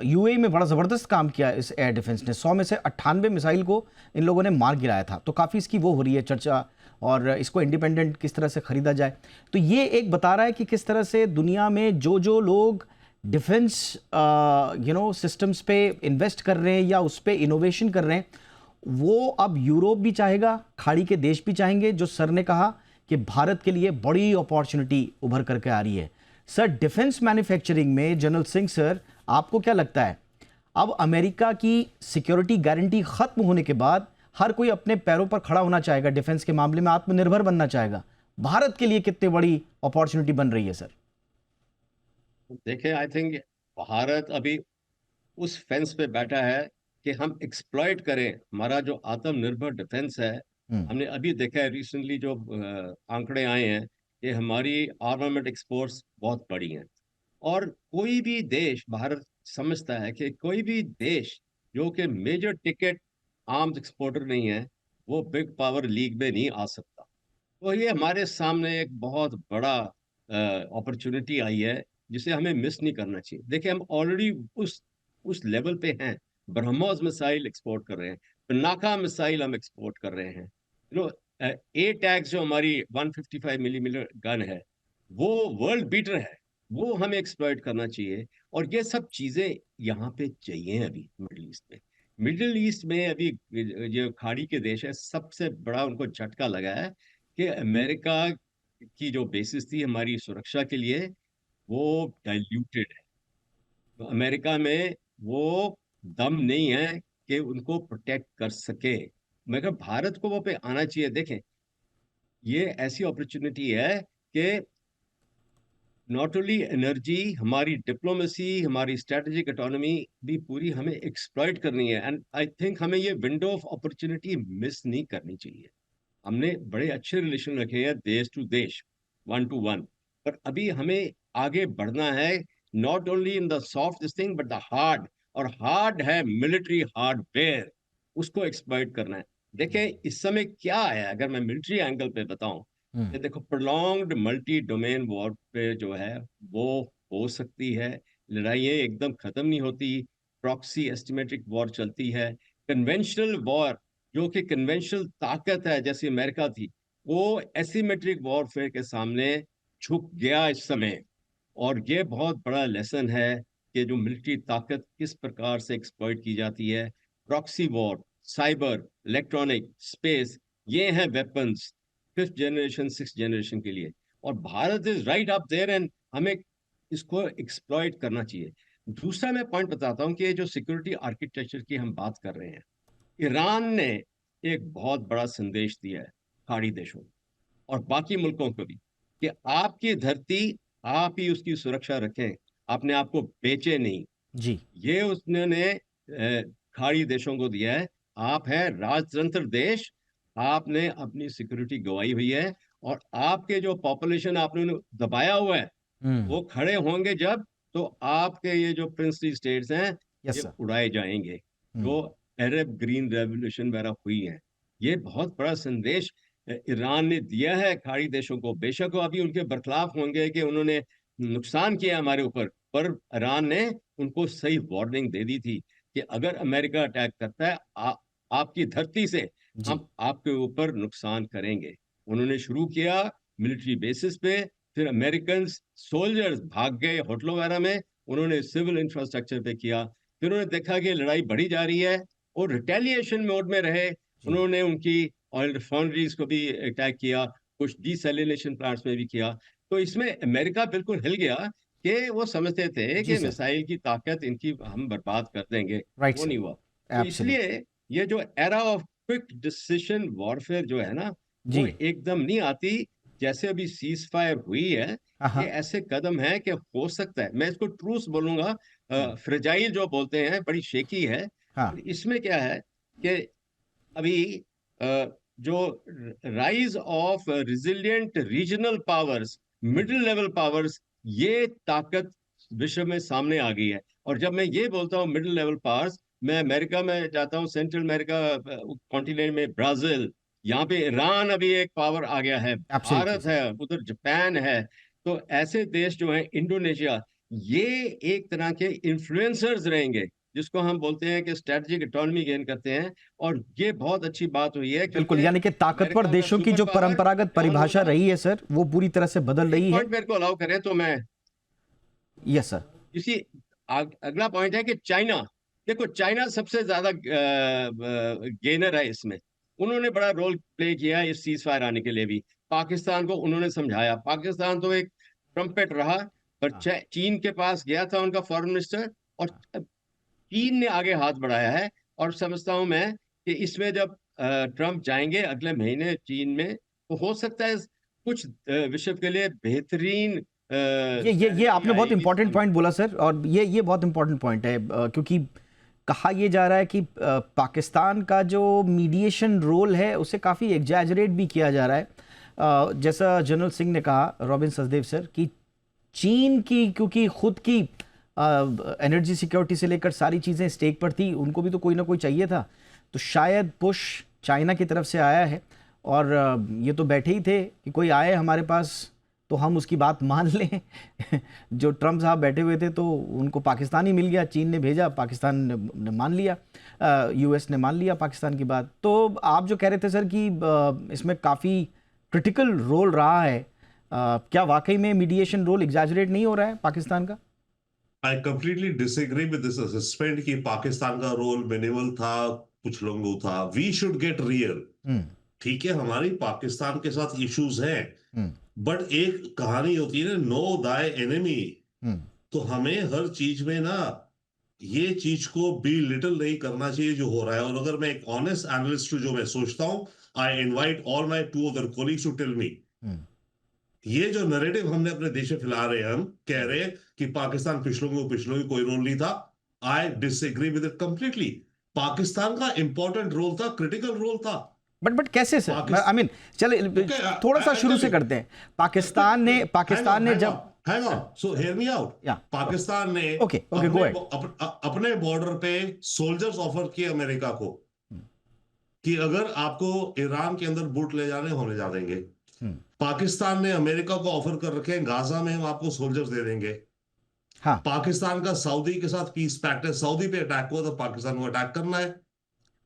यूएई में बड़ा ज़बरदस्त काम किया, इस एयर डिफेंस ने 100 में से 98 मिसाइल को इन लोगों ने मार गिराया था। तो काफ़ी इसकी वो हो रही है चर्चा, और इसको इंडिपेंडेंट किस तरह से ख़रीदा जाए। तो ये एक बता रहा है कि किस तरह से दुनिया में जो जो लोग डिफेंस सिस्टम्स पे इन्वेस्ट कर रहे हैं या उस पर इनोवेशन कर रहे हैं, वो अब यूरोप भी चाहेगा, खाड़ी के देश भी चाहेंगे, जो सर ने कहा कि भारत के लिए बड़ी अपॉर्चुनिटी उभर करके आ रही है। सर, डिफेंस मैन्युफैक्चरिंग में जनरल सिंह सर, आपको क्या लगता है, अब अमेरिका की सिक्योरिटी गारंटी खत्म होने के बाद हर कोई अपने पैरों पर खड़ा होना चाहेगा, डिफेंस के मामले में आत्मनिर्भर बनना चाहेगा, भारत के लिए कितनी बड़ी अपॉर्चुनिटी बन रही है सर? देखिए, आई थिंक भारत अभी उस फेंस पे बैठा है कि हम एक्सप्लॉइट करें हमारा जो आत्मनिर्भर डिफेंस है। हम्म। हमने अभी देखा है रिसेंटली जो आंकड़े आए हैं कि हमारी आर्मामेंट एक्सपोर्ट्स बहुत बढ़ी हैं। और कोई भी देश, भारत समझता है कि कोई भी देश जो कि मेजर टिकट आर्म्स एक्सपोर्टर नहीं है, वो बिग पावर लीग में नहीं आ सकता। तो ये हमारे सामने एक बहुत बड़ा अपॉर्चुनिटी आई है जिसे हमें मिस नहीं करना चाहिए। देखिए, हम ऑलरेडी उस लेवल पे हैं। ब्रह्मोस मिसाइल एक्सपोर्ट कर रहे हैं, पिनाका मिसाइल हम एक्सपोर्ट कर रहे हैं। नो, ए टैग जो हमारी 155 मिलीमीटर गन है, वो वर्ल्ड बीटर है। वो हमें एक्सप्लॉइट करना चाहिए। और ये सब चीजें यहाँ पे चाहिए अभी मिडिल ईस्ट में। मिडिल ईस्ट में अभी जो खाड़ी के देश है, सबसे बड़ा उनको झटका लगा है कि अमेरिका की जो बेसिस थी हमारी सुरक्षा के लिए, वो डाइल्यूटेड है। तो अमेरिका में वो दम नहीं है कि उनको प्रोटेक्ट कर सके। मगर भारत को वो पे आना चाहिए। देखें, ये ऐसी अपॉर्चुनिटी है कि नॉट ओनली एनर्जी, हमारी डिप्लोमेसी, हमारी स्ट्रेटेजिक इकोनॉमी भी पूरी हमें एक्सप्लॉइट करनी है। एंड आई थिंक हमें ये विंडो ऑफ अपॉर्चुनिटी मिस नहीं करनी चाहिए। हमने बड़े अच्छे रिलेशन रखे हैं देश टू देश, वन टू वन। पर अभी हमें आगे बढ़ना है, not only in the soft this thing but the hard. और हार्ड है मिलिट्री हार्डवेयर, उसको एक्सप्लॉइट करना है। देखें, इस समय क्या है, अगर मैं मिलिट्री एंगल पे बताऊं, हम्म। ये देखो, प्रोलॉन्ग्ड मल्टी डोमेन वॉर पे जो है वो हो सकती है। लड़ाइयाँ एकदम खत्म नहीं होती। प्रॉक्सी एस्टिमेट्रिक वॉर चलती है। कन्वेंशनल वॉर, जो कि कन्वेंशनल ताकत है जैसे अमेरिका थी, वो एसिमेट्रिक वॉरफेयर के सामने झुक गया इस समय। और ये बहुत बड़ा लेसन है कि जो मिलिट्री ताकत किस प्रकार से एक्सप्लॉइट की जाती है। Proxy war, cyber, electronic, space, ये हैं weapons fifth generation, six generation के लिए। और Bharat is right up there and हमें इसको एक्सप्लॉइट करना चाहिए। दूसरा मैं पॉइंट बताता हूँ कि जो सिक्योरिटी आर्किटेक्चर की हम बात कर रहे हैं, ईरान ने एक बहुत बड़ा संदेश दिया है खाड़ी देशों और बाकी मुल्कों को भी कि आपकी धरती, आप ही उसकी सुरक्षा रखें, अपने आप को बेचे नहीं। जी। ये उसने खाड़ी देशों को दिया है। आप है राजतंत्र देश, आपने अपनी सिक्योरिटी गंवाई हुई है। और आपके जो पॉपुलेशन आपने दबाया हुआ है, हम्म। वो खड़े होंगे जब, तो आपके ये जो प्रिंसली स्टेट्स हैं, यस ये सर। उड़ाए जाएंगे। जो हम्म। अरब ग्रीन रेवोल्यूशन वगैरह हुई है, ये बहुत बड़ा संदेश ईरान ने दिया है खाड़ी देशों को। बेशक वो अभी उनके बरखिलाफ होंगे कि उन्होंने नुकसान किया हमारे ऊपर, पर ईरान ने उनको सही वार्निंग दे दी थी कि अगर अमेरिका अटैक करता है आपकी धरती से, जी। हम आपके ऊपर नुकसान करेंगे। उन्होंने शुरू किया मिलिट्री बेसिस पे, फिर अमेरिकन सोल्जर्स भाग गए होटलों वगैरह में, उन्होंने सिविल इंफ्रास्ट्रक्चर पे किया। फिर उन्होंने देखा कि लड़ाई बढ़ी जा रही है और रिटेलिएशन मोड में रहे। जी। उन्होंने उनकी ऑयल रिफाइनरीज को भी अटैक किया, कुछ डिसैलिनेशन प्लांट्स में भी किया। तो इसमें अमेरिका बिल्कुल हिल गया कि वो समझते थे जी कि सर। मिसाइल की ताकत इनकी हम बर्बाद कर देंगे। राइट वो सर। नहीं हुआ। तो एब्सोल्युट। इसलिए ये जो era of quick decision warfare जो है ना, वो जी। एकदम नहीं आती। जैसे अभी सीज फायर हुई है, हाँ ये हाँ। ऐसे कदम है कि हो सकता है, मैं इसको ट्रूस बोलूंगा, फ्रेजाइल जो बोलते हैं, बड़ी शेकी है। हाँ। इसमें क्या है कि अभी जो rise of resilient regional powers, middle level powers, ये ताकत विश्व में सामने आ गई है। और जब मैं ये बोलता हूँ मिडिल लेवल पावर्स, मैं अमेरिका में जाता हूँ, सेंट्रल अमेरिका कॉन्टिनेंट में ब्राजील, यहाँ पे ईरान अभी एक पावर आ गया है, एब्सोल्युटली भारत सर। है, उधर जापान है। तो ऐसे देश जो हैं, इंडोनेशिया, ये एक तरह के इन्फ्लुएंसर्स रहेंगे, जिसको हम बोलते हैं कि स्ट्रेटजिक इकोनॉमी गेन करते हैं। और ये बहुत अच्छी बात हुई है क्योंकि बिल्कुल, यानी कि ताकतवर अमेरिका का देशों की सुपर जो पावर परंपरागत डाउन परिभाषा होगा। रही है सर, वो पूरी तरह से बदल एक रही है। पॉइंट मेरे को अलाउ करें तो मैं यस सर। इसी अगला पॉइंट है कि चाइना, देखो चाइना सबसे ज्यादा गेनर है इसमें। उन्होंने बड़ा रोल प्ले किया है इस सीज फायर आने के लिए भी। पाकिस्तान को उन्होंने समझाया। पाकिस्तान तो एक ट्रम्पेट रहा, पर हाँ। चीन के पास गया था उनका फॉरेन मिनिस्टर, और चीन ने आगे हाथ बढ़ाया है। और समझता हूं मैं कि इसमें जब ट्रम्प जाएंगे अगले महीने चीन में, तो हो सकता है कुछ विश्व के लिए बेहतरीन ये आपने बहुत इंपॉर्टेंट पॉइंट बोला सर, और ये बहुत इंपॉर्टेंट पॉइंट है, क्योंकि कहा यह जा रहा है कि पाकिस्तान का जो मीडिएशन रोल है उसे काफ़ी एग्जैजरेट भी किया जा रहा है। जैसा जनरल सिंह ने कहा, रॉबिन सचदेव सर, कि चीन की क्योंकि खुद की एनर्जी सिक्योरिटी से लेकर सारी चीज़ें स्टेक पर थी, उनको भी तो कोई ना कोई चाहिए था, तो शायद पुश चाइना की तरफ से आया है। और ये तो बैठे ही थे कि कोई आए हमारे पास तो हम उसकी बात मान लें। जो ट्रम्प साहब बैठे हुए थे तो उनको पाकिस्तान ही मिल गया, चीन ने भेजा, पाकिस्तान ने मान लिया, यूएस ने मान लिया पाकिस्तान की बात। तो आप जो कह रहे थे सर कि इसमें काफ़ी क्रिटिकल रोल रहा है, क्या वाकई में मीडिएशन रोल एग्जैजरेट नहीं हो रहा है पाकिस्तान का? I completely disagree with this assessment कि पाकिस्तान का रोल मिनिमल था, कुछ लोगों था। We should get real। ठीक है, हमारी पाकिस्तान के साथ इश्यूज हैं, बट एक कहानी होती है ना, नो दाई एनिमी। तो हमें हर चीज में ना ये चीज को बी लिटिल नहीं करना चाहिए जो हो रहा है। और अगर मैं एक ऑनेस्ट एनालिस्ट हूं, जो मैं सोचता हूं, I invite all my 2 other colleagues to tell me, ये जो नैरेटिव हमने अपने देश में फैला रहे हैं, हम कह रहे हैं कि पाकिस्तान पिछलों की कोई रोल नहीं था, I disagree with it completely. Pakistan का इंपॉर्टेंट रोल था, क्रिटिकल रोल था। बट कैसे सर? आई मीन चले थोड़ा सा शुरू से करते हैं। पाकिस्तान ने जब hang on, so hear me out. Pakistan ने अपने बॉर्डर पे सोल्जर्स ऑफर किए अमेरिका को कि अगर आपको ईरान के अंदर बूट ले जाने होने जा देंगे। पाकिस्तान ने अमेरिका को ऑफर कर रखे हैं, गाजा में हम आपको सोल्जर्स दे देंगे। हाँ। पाकिस्तान का सऊदी के साथ पीस पैक्ट है, सऊदी पे अटैक हुआ तो पाकिस्तान को अटैक करना है।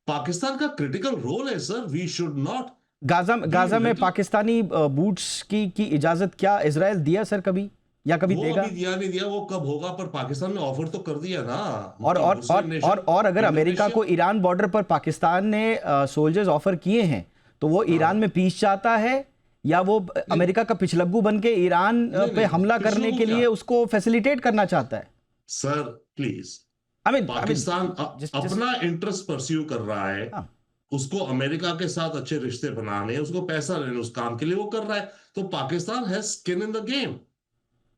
पाकिस्तान का क्रिटिकल रोल है sir, we should not. Gaza में पाकिस्तानी बूट्स की इजाजत क्या इजराइल दिया सर कभी, या कभी देगा? अभी दिया नहीं दिया, वो कब होगा, पर पाकिस्तान ने ऑफर तो कर दिया ना। और अगर अमेरिका को ईरान बॉर्डर पर पाकिस्तान ने सोल्जर्स ऑफर किए हैं तो वो ईरान में पीस चाहता है, या वो अमेरिका का पिछलग्गू बन के ईरान पे हमला करने के लिए उसको फैसिलिटेट करना चाहता है? सर प्लीज, पाकिस्तान अपना इंटरेस्ट परस्यू कर रहा है। उसको अमेरिका के साथ अच्छे रिश्ते बनाने, उसको पैसा लेने, उस काम के लिए वो कर रहा है। तो Pakistan has skin in the game,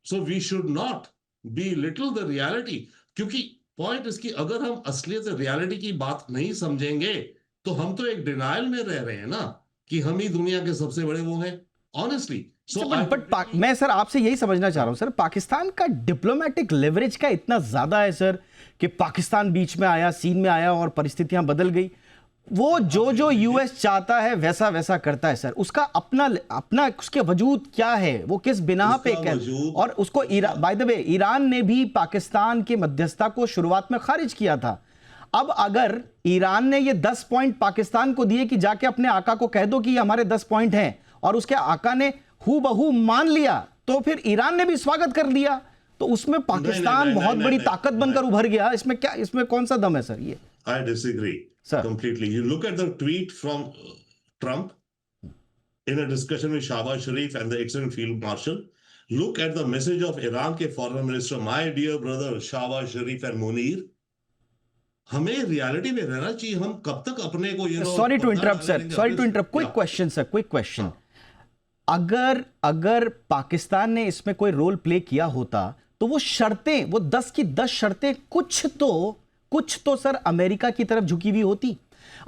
so we should not belittle the reality. क्योंकि पॉइंट इसकी, अगर हम असलियत रियलिटी की बात नहीं समझेंगे तो हम तो एक डिनायल में रह रहे हैं ना कि हम ही दुनिया के सबसे बड़े वो हैं, ऑनेस्टली। मैं सर आपसे यही समझना चाह रहा हूं सर, पाकिस्तान का डिप्लोमेटिक लेवरेज का इतना ज्यादा है सर कि पाकिस्तान बीच में आया, सीन में आया और परिस्थितियां बदल गई। वो जो यूएस चाहता है वैसा वैसा करता है सर। उसका अपना उसके वजूद क्या है, वो किस बिना पे और उसको बाय द वे ईरान ने भी पाकिस्तान के मध्यस्थता को शुरुआत में खारिज किया था। अब अगर ईरान ने ये 10 पॉइंट पाकिस्तान को दिए कि जाके अपने आका को कह दो कि ये हमारे 10 पॉइंट हैं, और उसके आका ने हूबहू मान लिया, तो फिर ईरान ने भी स्वागत कर दिया, तो उसमें पाकिस्तान बहुत बड़ी ताकत बनकर उभर गया। इसमें कौन सा दम है सर? ये I disagree completely. You look at the tweet from Trump in a discussion with Shahbaz Sharif and the excellent field marshal. Look at the message of Iran के foreign minister, my dear brother Shahbaz Sharif and Munir. हमें reality में रहना चाहिए। हम कब तक अपने को ये sorry to interrupt sir, quick question sir, quick question. अगर पाकिस्तान ने इसमें कोई रोल प्ले किया होता तो वो शर्तें, वो 10 की 10 शर्तें कुछ तो सर अमेरिका की तरफ झुकी हुई होती।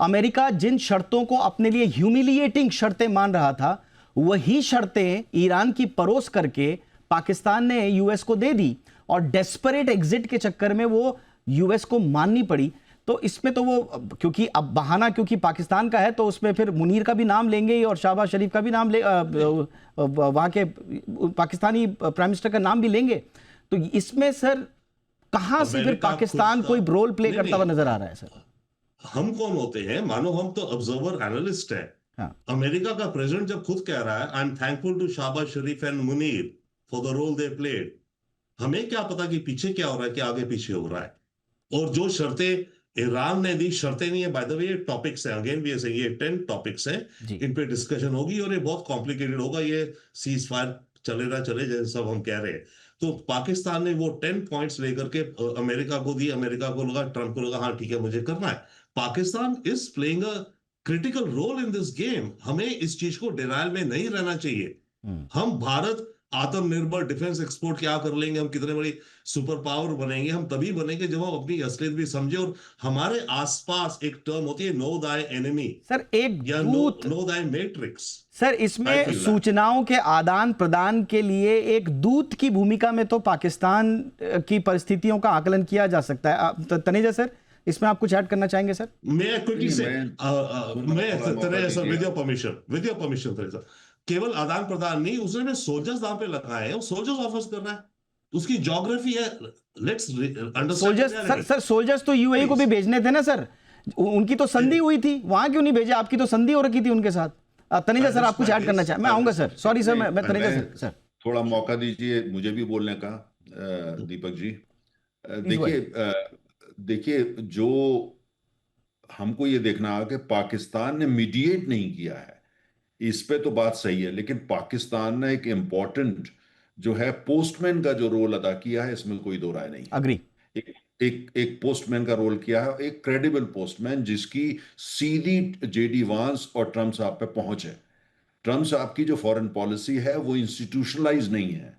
अमेरिका जिन शर्तों को अपने लिए ह्यूमिलिएटिंग शर्तें मान रहा था, वही शर्तें ईरान की परोस करके पाकिस्तान ने यूएस को दे दी, और डेस्परेट एग्जिट के चक्कर में वो यूएस को माननी पड़ी। तो इसमें तो वो, क्योंकि अब बहाना क्योंकि पाकिस्तान का है, तो उसमें फिर मुनीर का भी नाम लेंगे और शहबाज शरीफ का भी नाम वहां के पाकिस्तानी प्राइम मिनिस्टर का नाम भी लेंगे। तो इसमें सर कहां से फिर पाकिस्तान कोई रोल प्ले करता हुआ नजर आ रहा है सर? हम कौन होते हैं? मानो हम तो ऑब्जर्वर एनालिस्ट हैं। हाँ। अमेरिका का प्रेसिडेंट जब खुद कह रहा है, I am thankful to Shahbaz Sharif and Munir for the role they played, हमें क्या पता कि पीछे क्या हो रहा है, क्या आगे पीछे हो रहा है। और जो शर्तें ईरान ने दी, शर्तें नहीं है बाय द वे, ये टॉपिक्स हैं, अगेन वी आर सेइंग ये 10 टॉपिक्स हैं, इन पे डिस्कशन होगी और ये बहुत कॉम्प्लिकेटेड होगा। ये सीज फायर चले ना चले जैसे सब हम कह रहे हैं। तो पाकिस्तान ने वो 10 पॉइंट्स लेकर के अमेरिका को दी, अमेरिका को लगा, ट्रंप को लगा हाँ ठीक है मुझे करना है। Pakistan is playing a critical role in this game. हमें इस चीज को डिनायल में नहीं रहना चाहिए। हम भारत आत्मनिर्भर डिफेंस एक्सपोर्ट क्या कर लेंगे, हम कितने बड़ी सुपर पावर बनेंगे, हम तभी बनेंगे जब हम अपनी असलियत भी समझे। और हमारे आसपास एक टर्म होती है, नो दाई एनिमी, सर एक या दूत, no Dai matrix. Sir I इसमें feel that. सूचनाओं के आदान प्रदान के लिए एक दूत की भूमिका में तो पाकिस्तान की परिस्थितियों का आकलन किया जा सकता है। तनेजा सर, इसमें आप कुछ ऐड करना चाहेंगे सर? मैं क्विकली से थोड़ा मौका सर, दीजिए। विद योर परमिशन तेरेसा, केवल आदान प्रदान नहीं, उसने सोल्जर्स दांव पे लगाए हैं, वो सोल्जर्स ऑफर्स कर रहा है, उसकी ज्योग्राफी है। Let's understand soldiers, sir soldiers तो यूएई को भी भेजने थे ना सर, उनकी तो संधि हुई थी, वहां क्यों नहीं भेजे? आपकी तो संधि हो रखी थी उनके साथ। तनेजा सर आप कुछ ऐड करना चाहें? मैं आऊंगा सर, सॉरी सर, मैं तनेजा सर। थोड़ा मौका दीजिए मुझे भी बोलने का, दीपक जी। देखिए देखिए, जो हमको ये देखना है कि पाकिस्तान ने मीडिएट नहीं किया है, इस पे तो बात सही है, लेकिन पाकिस्तान ने एक इम्पॉर्टेंट जो है पोस्टमैन का जो रोल अदा किया है, इसमें कोई दो राय नहीं है। अग्री। एक पोस्टमैन का रोल किया है, एक क्रेडिबल पोस्टमैन जिसकी सीधी जेडी वांस और ट्रम्प साहब पे पहुंच है। ट्रम्प साहब की जो फॉरेन पॉलिसी है वो इंस्टीट्यूशनलाइज नहीं है,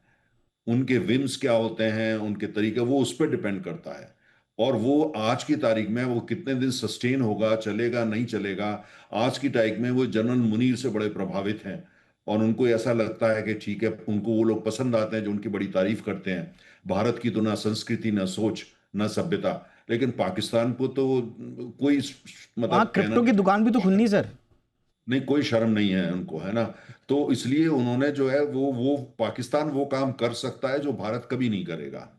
उनके विम्स क्या होते हैं, उनके तरीके, वो उस पर डिपेंड करता है। और वो आज की तारीख में वो कितने दिन सस्टेन होगा, चलेगा नहीं चलेगा, आज की तारीख में वो जनरल मुनीर से बड़े प्रभावित हैं। और उनको ऐसा लगता है कि ठीक है, उनको वो लोग पसंद आते हैं जो उनकी बड़ी तारीफ करते हैं। भारत की तो ना संस्कृति, ना सोच, ना सभ्यता, लेकिन पाकिस्तान को तो कोई मतलब क्रिप्टो की दुकान भी तो खुलनी सर। नहीं, कोई शर्म नहीं है उनको, है ना। तो इसलिए उन्होंने जो है वो पाकिस्तान वो काम कर सकता है जो भारत कभी नहीं करेगा।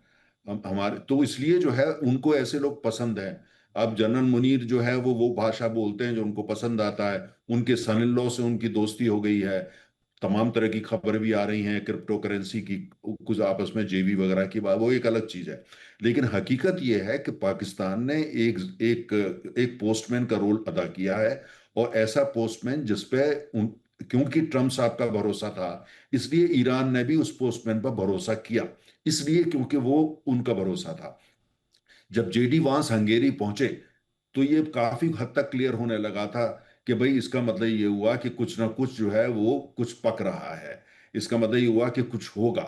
हमारे तो इसलिए जो है उनको ऐसे लोग पसंद हैं। अब जनरल मुनीर जो है वो भाषा बोलते हैं जो उनको पसंद आता है। उनके सन इन लॉ से उनकी दोस्ती हो गई है। तमाम तरह की खबर भी आ रही हैं क्रिप्टो करेंसी की, कुछ आपस में जेवी वगैरह की बात, वो एक अलग चीज है। लेकिन हकीकत यह है कि पाकिस्तान ने एक एक एक पोस्टमैन का रोल अदा किया है। और ऐसा पोस्टमैन जिसपे क्योंकि ट्रम्प साहब का भरोसा था, इसलिए ईरान ने भी उस पोस्टमैन पर भरोसा किया, इसलिए क्योंकि वो उनका भरोसा था। जब जेडी वांस हंगेरी पहुंचे तो ये काफी हद तक क्लियर होने लगा था कि भाई इसका मतलब ये हुआ कि कुछ ना कुछ जो है वो कुछ पक रहा है। इसका मतलब ये हुआ कि कुछ होगा,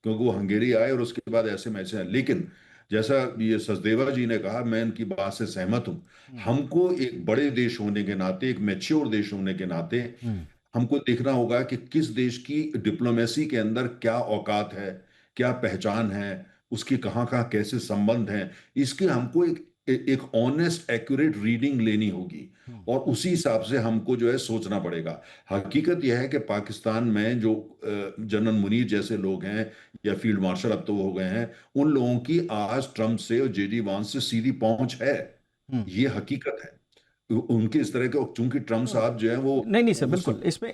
क्योंकि वो हंगेरी आए और उसके बाद ऐसे मैसे हैं। लेकिन जैसा ये सचदेवा जी ने कहा, मैं इनकी बात से सहमत हूं। हमको एक बड़े देश होने के नाते, एक मैच्योर देश होने के नाते, हमको देखना होगा कि किस देश की डिप्लोमेसी के अंदर क्या औकात है, क्या पहचान है, उसकी कहाँ कहाँ कैसे संबंध हैं। इसके हमको एक ऑनेस्ट एक्यूरेट रीडिंग लेनी होगी और उसी हिसाब से हमको जो है सोचना पड़ेगा। हकीकत यह है कि पाकिस्तान में जो जनरल मुनीर जैसे लोग हैं या फील्ड मार्शल अब तो हो गए हैं, उन लोगों की आज ट्रम्प से और जेडी वांस से सीधी पहुंच है, ये हकीकत है। उनके इस तरह के, चूंकि ट्रम्प साहब जो है वो नहीं नहीं सर, बिल्कुल इसमें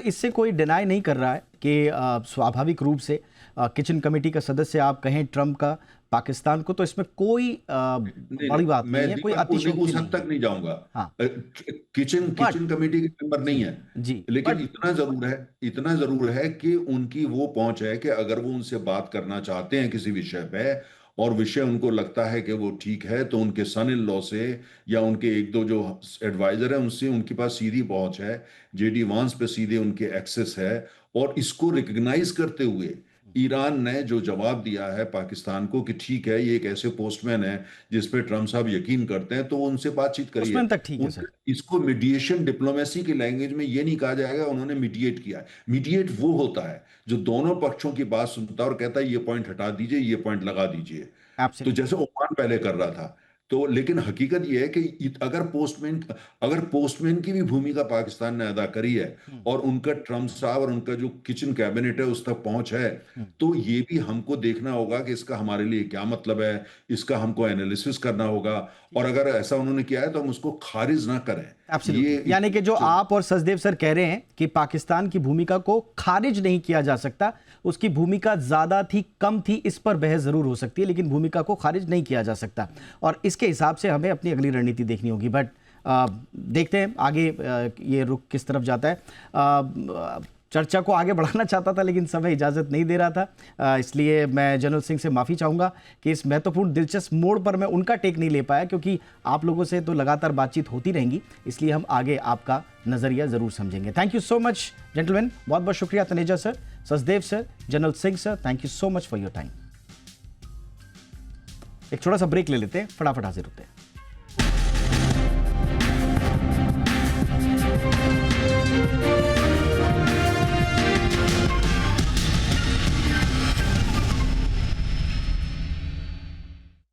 इससे कोई डिनाई नहीं कर रहा है कि स्वाभाविक रूप से किचन कमेटी का सदस्य आप कहें ट्रम्प का पाकिस्तान को, तो इसमें कोई बड़ी बात नहीं है, कोई अतिशयोक्ति उस हद तक नहीं जाऊंगा। हाँ। किचन कमेटी के मेंबर नहीं है जी, लेकिन इतना जरूर है कि उनकी वो पहुंच है कि अगर वो उनसे बात करना चाहते हैं किसी विषय पे और विषय उनको लगता है कि वो ठीक है, तो उनके सन इन लॉ से या उनके एक दो जो एडवाइजर हैं उनसे उनके पास सीधी पहुंच है, जेडी वांस पे सीधे उनके एक्सेस है। और इसको रिकग्नाइज करते हुए ईरान ने जो जवाब दिया है पाकिस्तान को कि ठीक है, ये एक ऐसे पोस्टमैन है जिस पे ट्रम्प साहब यकीन करते हैं, तो वो उनसे बातचीत करिए। तक ठीक है सर। इसको मीडिएशन डिप्लोमेसी की लैंग्वेज में ये नहीं कहा जाएगा उन्होंने मीडिएट किया है। मीडिएट वो होता है जो दोनों पक्षों की बात सुनता है और कहता है ये पॉइंट हटा दीजिए, ये पॉइंट लगा दीजिए। तो जैसे ओमान पहले कर रहा था। तो लेकिन हकीकत यह है कि अगर पोस्टमैन की भी भूमिका पाकिस्तान ने अदा करी है और उनका ट्रम्प साहब और उनका जो किचन कैबिनेट है उस तक पहुंच है, तो ये भी हमको देखना होगा कि इसका हमारे लिए क्या मतलब है, इसका हमको एनालिसिस करना होगा। और अगर ऐसा उन्होंने किया है तो हम उसको खारिज ना करें। ये यानी कि जो आप और सचदेव सर कह रहे हैं कि पाकिस्तान की भूमिका को खारिज नहीं किया जा सकता, उसकी भूमिका ज्यादा थी कम थी इस पर बहस जरूर हो सकती है, लेकिन भूमिका को खारिज नहीं किया जा सकता और इसके हिसाब से हमें अपनी अगली रणनीति देखनी होगी। बट देखते हैं आगे ये रुख किस तरफ जाता है। चर्चा को आगे बढ़ाना चाहता था लेकिन समय इजाज़त नहीं दे रहा था, इसलिए मैं जनरल सिंह से माफ़ी चाहूँगा कि इस महत्वपूर्ण दिलचस्प मोड़ पर मैं उनका टेक नहीं ले पाया, क्योंकि आप लोगों से तो लगातार बातचीत होती रहेंगी, इसलिए हम आगे आपका नज़रिया ज़रूर समझेंगे। Thank you so much gentleman, बहुत बहुत शुक्रिया Taneja sir, Sachdev sir, general Singh sir, thank you so much for your time. एक छोटा सा ब्रेक ले लेते हैं, फटाफट हाजिर होते हैं।